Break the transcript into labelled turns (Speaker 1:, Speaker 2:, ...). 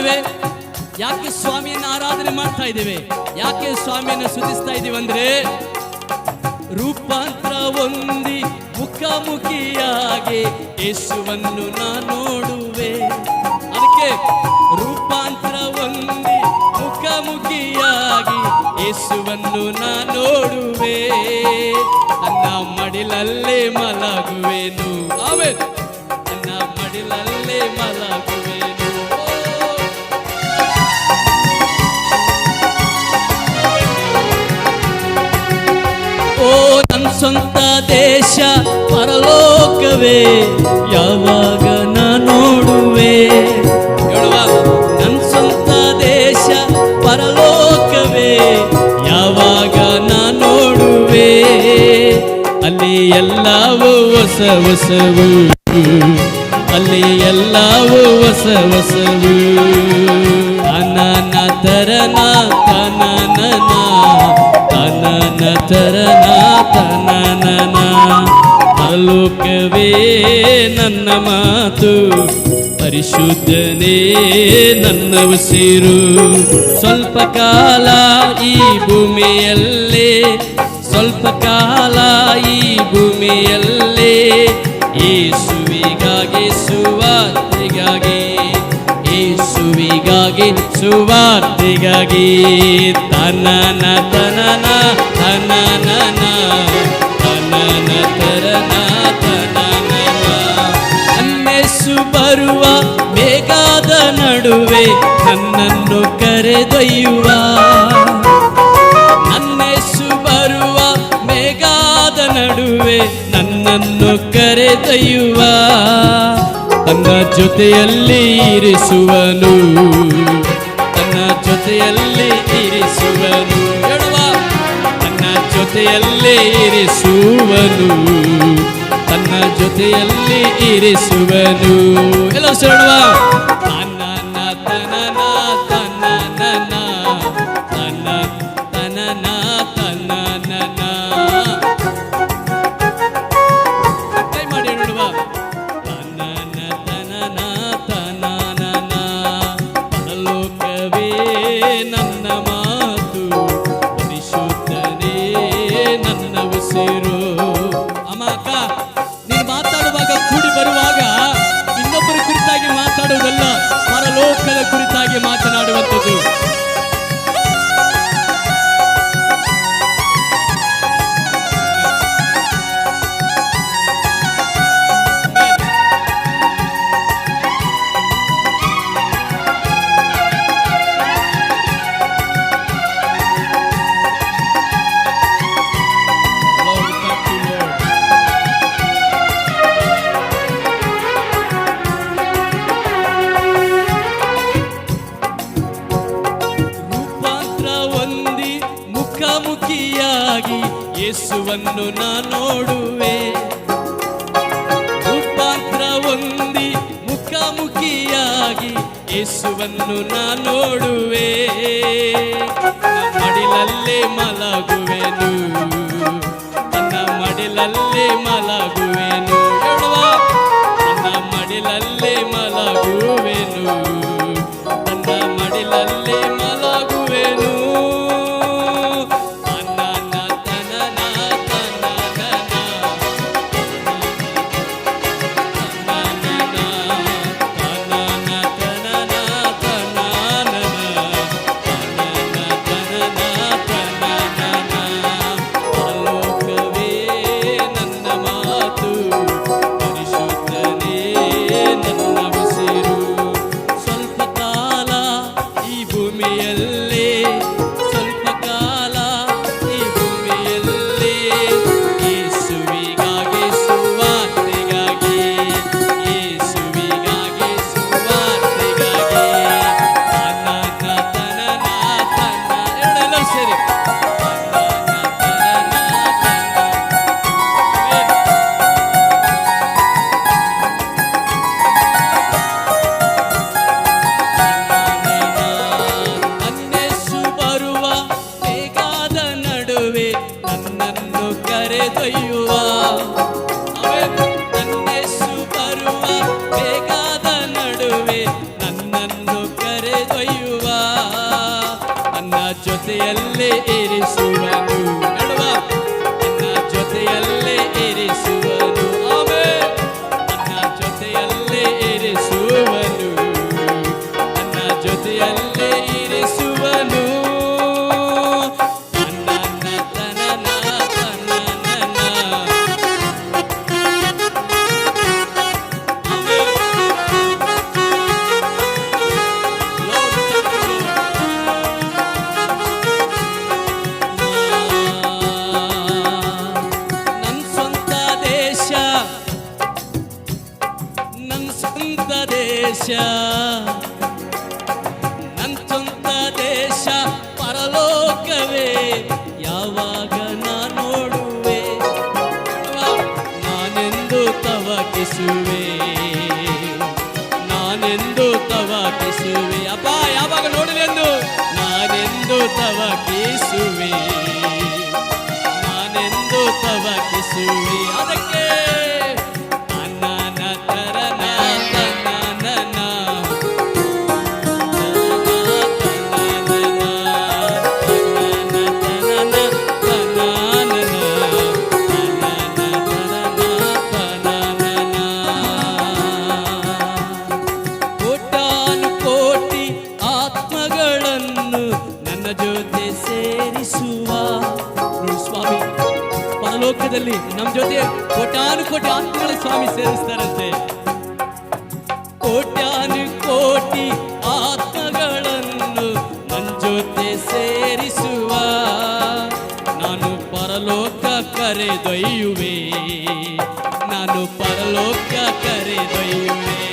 Speaker 1: ಇದ್ದೇವೆ? ಯಾಕೆ ಸ್ವಾಮಿಯನ್ನು ಆರಾಧನೆ ಮಾಡ್ತಾ ಇದ್ದೇವೆ? ಯಾಕೆ ಸ್ವಾಮಿಯನ್ನು ಸ್ತುತಿಸ್ತಾ ಇದ್ದೀವಿ ಅಂದ್ರೆ, ರೂಪಾಂತರ ಹೊಂದಿ ಮುಖಾಮುಖಿಯಾಗಿ ಯೇಸುವನ್ನು ನಾ ನೋಡುವೆ. ಅದಕ್ಕೆ ರೂಪಾಂತರ ಹೊಂದಿ ಮುಖಾಮುಖಿಯಾಗಿ ಯೇಸುವನ್ನು ನಾ ನೋಡುವೆ. ನನ್ನ ಮಡಿಲಲ್ಲೇ ಮಲಗುವೆನು. ಆಮೆನ್. ನನ್ನ ಮಡಿಲಲ್ಲೇ ಮಲಗುವೆನು. ಓ ನನ್ನ ಸ್ವಂತ ದೇಶ ಪರಲೋಕವೇ ಯಾವಾಗ ನಾ ನೋಡುವೆ. ಹೇಳುವ, ನನ್ನ ಸ್ವಂತ ದೇಶ ಪರಲೋಕವೇ ಯಾವಾಗ ನಾ ನೋಡುವೆ. ಅಲ್ಲಿ ಎಲ್ಲವೂ ಹೊಸ ಹೊಸವು, ಅಲ್ಲಿ ಎಲ್ಲವೂ ಹೊಸ ಹೊಸವು. ಅನನ ತರನ ತನನ ತನನ ತರನ ತನನ. ಪರಲೋಕವೇ ನನ್ನ ಮಾತು, ಪರಿಶುದ್ಧನೇ ನನ್ನ ಉಸಿರು. ಸ್ವಲ್ಪ ಕಾಲ ಈ ಭೂಮಿಯಲ್ಲೇ, ಸ್ವಲ್ಪ ಕಾಲ ಈ ಭೂಮಿಯಲ್ಲೇ ಯೇಸುವಿಗಾಗಿ ಸುವಾರ್ತೆಗಾಗಿ, ಯೇಸುವಿಗಾಗಿ ಸುವಾರ್ತೆಗಾಗಿ. ತನನ ತನನ ತನನ ತನನ ತರನ ತನನ. ಅನ್ನೆಸು ಬರುವ ಮೇಘದ ನಡುವೆ ನನ್ನನ್ನು ಕರೆದೊಯ್ಯುವ. ನನ್ನೆಸು ಬರುವ ಮೇಘದ ನಡುವೆ ನನ್ನನ್ನು ಕರೆದೊಯ್ಯುವ. ತನ್ನ ಜೊತೆಯಲ್ಲಿ ಇರಿಸುವನು, ತನ್ನ ಜೊತೆಯಲ್ಲಿ ಇರಿಸುವನು. ಹೇಳುವ, ತನ್ನ ಜೊತೆಯಲ್ಲಿ ಇರಿಸುವನು, ತನ್ನ ಜೊತೆಯಲ್ಲಿ ಇರಿಸುವನು. ಎಲ್ಲ ಹೇಳುವ, ತನ್ನ ತನನ ತನನ ತನ ತನನ ತನನ. ಕೈ ಮಾಡಿ ನೋಡುವ. ತನನ ತನನ ತನನ. ಪರಲೋಕವೇ ನನ್ನ ಮಾತು, ಪರಿಶುದ್ಧನೇ ನನ್ನ ಉಸಿರು. ಅಮ್ಮ ಅಕ್ಕ, ನೀನು ಮಾತಾಡುವಾಗ ಕೂಡಿ ಬರುವಾಗ ಇನ್ನೊಬ್ಬರ ಕುರಿತಾಗಿ ಮಾತಾಡುವುದಲ್ಲ, ಪರಲೋಕದ ಕುರಿತಾಗಿ ಮಾತನಾಡುವಂಥದ್ದು. ಮುಖಾಮುಖಿಯಾಗಿ ಯೇಸುವನ್ನು ನಾ ನೋಡುವೆ. ರೂಪಾಂತರ ಹೊಂದಿ ಮುಖಾಮುಖಿಯಾಗಿ ಯೇಸುವನ್ನು ನಾ ನೋಡುವೆ. ಮಡಿಲಲ್ಲೇ ಮಲಗುವೆನು, ನನ್ನ ಮಡಿಲಲ್ಲೇ ಮಲಗುವೆನು. ಹೇಳುವ, ನನ್ನ ಮಡಿಲಲ್ಲೇ ಮಲಗುವೆನು, ನನ್ನ ಮಡಿಲಲ್ಲೇ ಮಲಗುವೆನು. ನನ್ನನ್ನು ಕರೆ ಇರಿಸುವನು. ನಡುವ ನನ್ನ ಜೊತೆಯಲ್ಲೇ ಇರಿಸುವನು. ಆಮೆನ್. ನನ್ನ ಜೊತೆಯಲ್ಲೇ ಇರಿಸುವನು. ನನ್ನ ಜೊತೆಯಲ್ಲೇ ಇರಿಸುವನು. ನನ್ನ ಸ್ವಂತ ದೇಶ ಪರಲೋಕವೇ ಯಾವಾಗ ನಾ ನೋಡುವೆ, ನಾನೆಂದು ತವಕಿಸುವೆ, ನಾನೆಂದು ತವಕಿಸುವೆ. ಅಪ್ಪ ಯಾವಾಗ ನೋಡಲೆಂದು ನಾನೆಂದು ತವಕಿಸುವೆ, ನಾನೆಂದು ತವಕಿಸುವೆ. ಅದಕ್ಕೆ ಜೊತೆ ಸೇರಿಸುವ ಸ್ವಾಮಿ. ಪರಲೋಕದಲ್ಲಿ ನಮ್ಮ ಜೊತೆ ಕೋಟ್ಯಾನು ಕೋಟಿ ಆತ್ಮಗಳ ಸ್ವಾಮಿ ಸೇರಿಸ್ತಾರಂತೆ. ಕೋಟ್ಯಾನು ಕೋಟಿ ಆತ್ಮಗಳನ್ನು ನನ್ನ ಜೊತೆ ಸೇರಿಸುವ ನಾನು ಪರಲೋಕ ಕರೆದೊಯ್ಯುವೆ, ನಾನು ಪರಲೋಕ ಕರೆದೊಯ್ಯುವೆ.